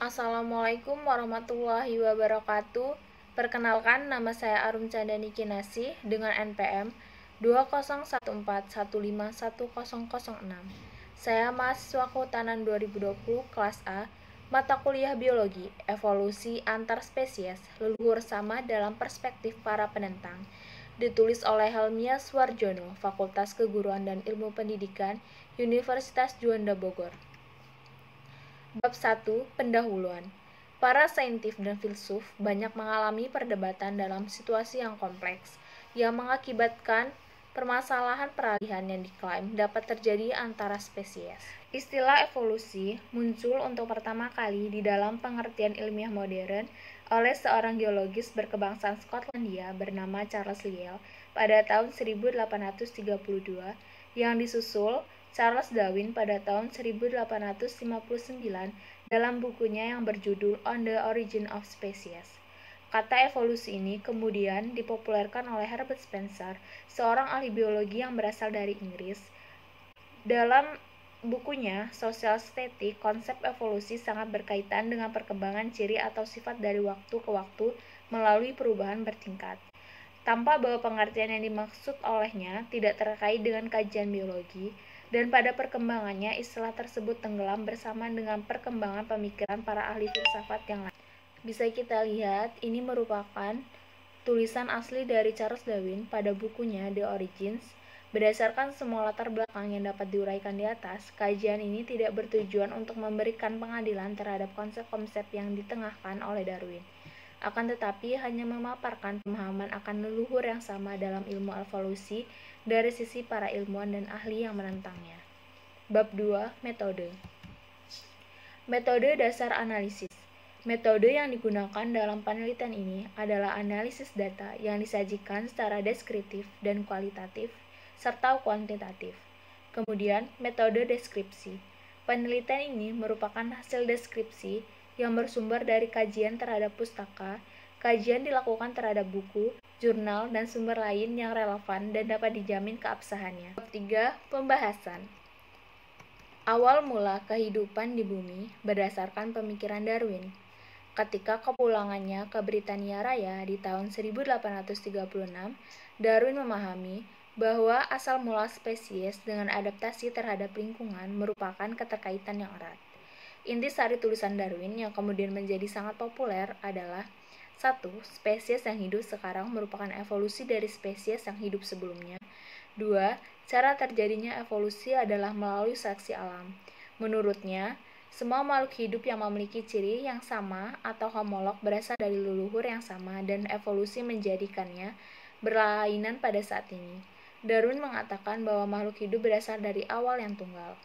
Assalamualaikum warahmatullahi wabarakatuh. Perkenalkan, nama saya Arum Candani Kinasih dengan NPM 20141510006. Saya mahasiswa Kehutanan 2020 kelas A, mata kuliah Biologi, Evolusi Antar Spesies, Leluhur Sama dalam Perspektif Para Penentang. Ditulis oleh Helmia Suarjono, Fakultas Keguruan dan Ilmu Pendidikan, Universitas Juanda Bogor. Bab 1. Pendahuluan. Para saintif dan filsuf banyak mengalami perdebatan dalam situasi yang kompleks, yang mengakibatkan permasalahan peralihan yang diklaim dapat terjadi antara spesies. Istilah evolusi muncul untuk pertama kali di dalam pengertian ilmiah modern oleh seorang geologis berkebangsaan Skotlandia bernama Charles Lyell pada tahun 1832, yang disusul Charles Darwin pada tahun 1859 dalam bukunya yang berjudul On the Origin of Species. Kata evolusi ini kemudian dipopulerkan oleh Herbert Spencer, seorang ahli biologi yang berasal dari Inggris. Dalam bukunya Social Static, konsep evolusi sangat berkaitan dengan perkembangan ciri atau sifat dari waktu ke waktu melalui perubahan bertingkat, tanpa bahwa pengertian yang dimaksud olehnya tidak terkait dengan kajian biologi, dan pada perkembangannya istilah tersebut tenggelam bersama dengan perkembangan pemikiran para ahli filsafat yang lain. Bisa kita lihat, ini merupakan tulisan asli dari Charles Darwin pada bukunya The Origins. Berdasarkan semua latar belakang yang dapat diuraikan di atas, kajian ini tidak bertujuan untuk memberikan pengadilan terhadap konsep-konsep yang ditengahkan oleh Darwin, akan tetapi hanya memaparkan pemahaman akan leluhur yang sama dalam ilmu evolusi dari sisi para ilmuwan dan ahli yang menentangnya. Bab 2. Metode. Metode dasar analisis. Metode yang digunakan dalam penelitian ini adalah analisis data yang disajikan secara deskriptif dan kualitatif, serta kuantitatif. Kemudian, metode deskripsi. Penelitian ini merupakan hasil deskripsi yang bersumber dari kajian terhadap pustaka. Kajian dilakukan terhadap buku, jurnal, dan sumber lain yang relevan dan dapat dijamin keabsahannya. Bab 3. Pembahasan. Awal mula kehidupan di bumi berdasarkan pemikiran Darwin. Ketika kepulangannya ke Britania Raya di tahun 1836, Darwin memahami bahwa asal mula spesies dengan adaptasi terhadap lingkungan merupakan keterkaitan yang erat. Intisari tulisan Darwin yang kemudian menjadi sangat populer adalah: 1. Spesies yang hidup sekarang merupakan evolusi dari spesies yang hidup sebelumnya. 2. Cara terjadinya evolusi adalah melalui seleksi alam. Menurutnya, semua makhluk hidup yang memiliki ciri yang sama atau homolog berasal dari leluhur yang sama dan evolusi menjadikannya berlainan pada saat ini. Darwin mengatakan bahwa makhluk hidup berasal dari awal yang tunggal.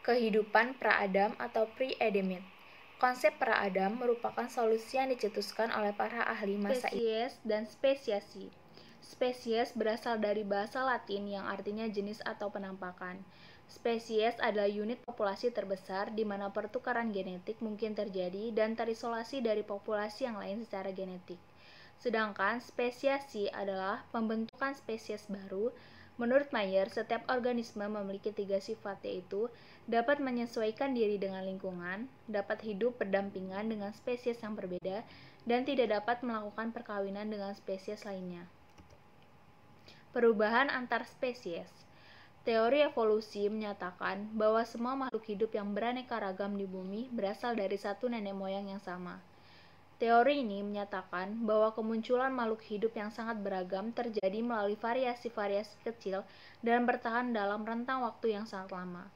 Kehidupan pra-Adam atau pre-Adamite. Konsep pra-Adam merupakan solusi yang dicetuskan oleh para ahli masa spesies dan spesiasi. Spesies berasal dari bahasa Latin yang artinya jenis atau penampakan. Spesies adalah unit populasi terbesar di mana pertukaran genetik mungkin terjadi dan terisolasi dari populasi yang lain secara genetik. Sedangkan spesiasi adalah pembentukan spesies baru. Menurut Mayer, setiap organisme memiliki 3 sifat, yaitu dapat menyesuaikan diri dengan lingkungan, dapat hidup berdampingan dengan spesies yang berbeda, dan tidak dapat melakukan perkawinan dengan spesies lainnya. Perubahan antar spesies. Teori evolusi menyatakan bahwa semua makhluk hidup yang beraneka ragam di bumi berasal dari satu nenek moyang yang sama. Teori ini menyatakan bahwa kemunculan makhluk hidup yang sangat beragam terjadi melalui variasi-variasi kecil dan bertahan dalam rentang waktu yang sangat lama.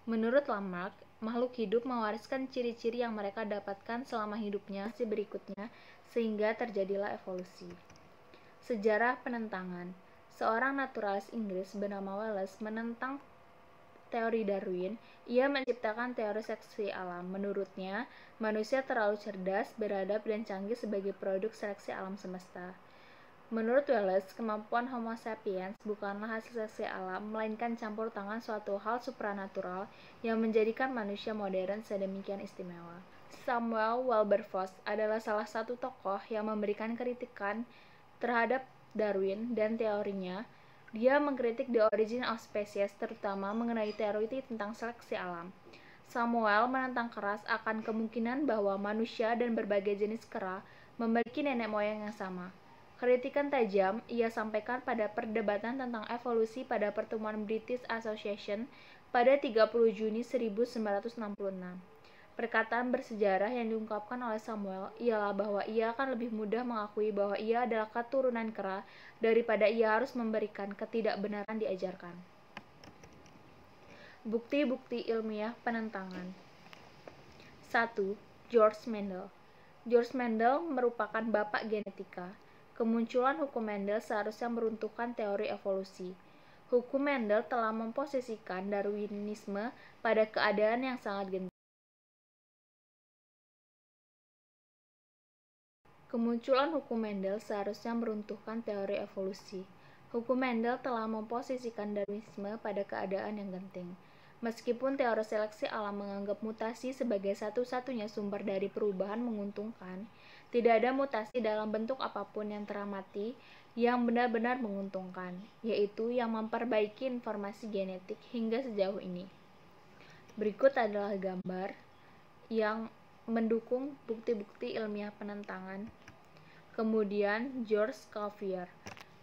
Menurut Lamarck, makhluk hidup mewariskan ciri-ciri yang mereka dapatkan selama hidupnya berikutnya, sehingga terjadilah evolusi. Sejarah penentangan. Seorang naturalis Inggris bernama Wallace menentang teori Darwin. Ia menciptakan teori seleksi alam. Menurutnya, manusia terlalu cerdas, beradab, dan canggih sebagai produk seleksi alam semesta. Menurut Wallace, kemampuan Homo sapiens bukanlah hasil seleksi alam, melainkan campur tangan suatu hal supranatural yang menjadikan manusia modern sedemikian istimewa. Samuel Wilberforce adalah salah satu tokoh yang memberikan kritikan terhadap Darwin dan teorinya. Dia mengkritik The Origin of Species, terutama mengenai teori tentang seleksi alam. Samuel menentang keras akan kemungkinan bahwa manusia dan berbagai jenis kera memiliki nenek moyang yang sama. Kritikan tajam ia sampaikan pada perdebatan tentang evolusi pada pertemuan British Association pada 30 Juni 1966. Perkataan bersejarah yang diungkapkan oleh Samuel ialah bahwa ia akan lebih mudah mengakui bahwa ia adalah keturunan kera daripada ia harus memberikan ketidakbenaran diajarkan. Bukti-bukti ilmiah penentangan. 1. George Mendel. George Mendel merupakan bapak genetika. Kemunculan hukum Mendel seharusnya meruntuhkan teori evolusi. Hukum Mendel telah memposisikan Darwinisme pada keadaan yang sangat genting. Kemunculan hukum Mendel seharusnya meruntuhkan teori evolusi. Hukum Mendel telah memposisikan Darwinisme pada keadaan yang genting. Meskipun teori seleksi alam menganggap mutasi sebagai satu-satunya sumber dari perubahan menguntungkan, tidak ada mutasi dalam bentuk apapun yang teramati yang benar-benar menguntungkan, yaitu yang memperbaiki informasi genetik hingga sejauh ini. Berikut adalah gambar yang mendukung bukti-bukti ilmiah penentangan. Kemudian George Cuvier.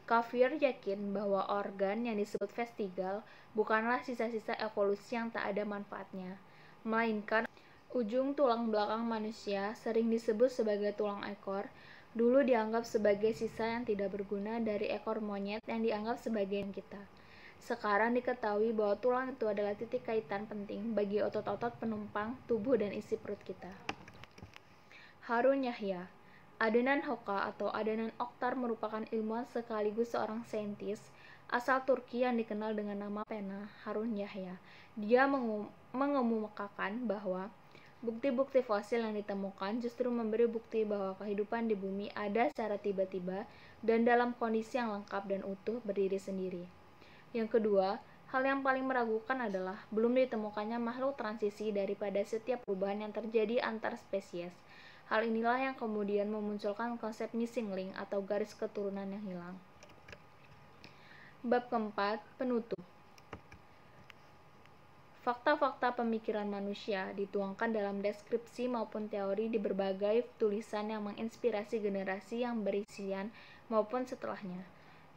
Cuvier yakin bahwa organ yang disebut vestigal bukanlah sisa-sisa evolusi yang tak ada manfaatnya, melainkan ujung tulang belakang manusia, sering disebut sebagai tulang ekor, dulu dianggap sebagai sisa yang tidak berguna dari ekor monyet yang dianggap sebagai kita. Sekarang diketahui bahwa tulang itu adalah titik kaitan penting bagi otot-otot penumpang tubuh dan isi perut kita. Harun Yahya. Adnan Hoca atau Adnan Oktar merupakan ilmuwan sekaligus seorang saintis asal Turki yang dikenal dengan nama pena Harun Yahya. Dia mengemukakan bahwa bukti-bukti fosil yang ditemukan justru memberi bukti bahwa kehidupan di bumi ada secara tiba-tiba dan dalam kondisi yang lengkap dan utuh berdiri sendiri. Yang kedua, hal yang paling meragukan adalah belum ditemukannya makhluk transisi daripada setiap perubahan yang terjadi antar spesies. Hal inilah yang kemudian memunculkan konsep missing link atau garis keturunan yang hilang. Bab keempat, penutup. Fakta-fakta pemikiran manusia dituangkan dalam deskripsi maupun teori di berbagai tulisan yang menginspirasi generasi yang berisian maupun setelahnya.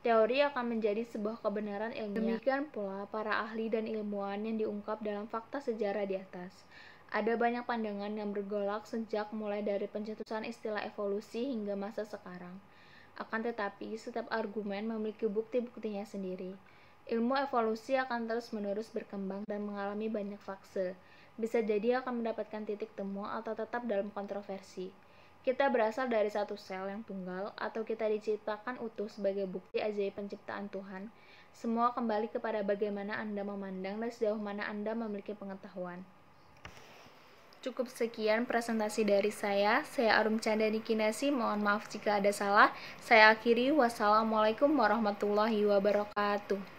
Teori akan menjadi sebuah kebenaran ilmiah. Demikian pula para ahli dan ilmuwan yang diungkap dalam fakta sejarah di atas. Ada banyak pandangan yang bergolak sejak mulai dari pencetusan istilah evolusi hingga masa sekarang. Akan tetapi, setiap argumen memiliki bukti-buktinya sendiri. Ilmu evolusi akan terus-menerus berkembang dan mengalami banyak fase. Bisa jadi akan mendapatkan titik temu atau tetap dalam kontroversi. Kita berasal dari satu sel yang tunggal atau kita diciptakan utuh sebagai bukti ajaib penciptaan Tuhan. Semua kembali kepada bagaimana Anda memandang dan sejauh mana Anda memiliki pengetahuan. Cukup sekian presentasi dari saya Arum Chandani Kinasi, mohon maaf jika ada salah. Saya akhiri, wassalamualaikum warahmatullahi wabarakatuh.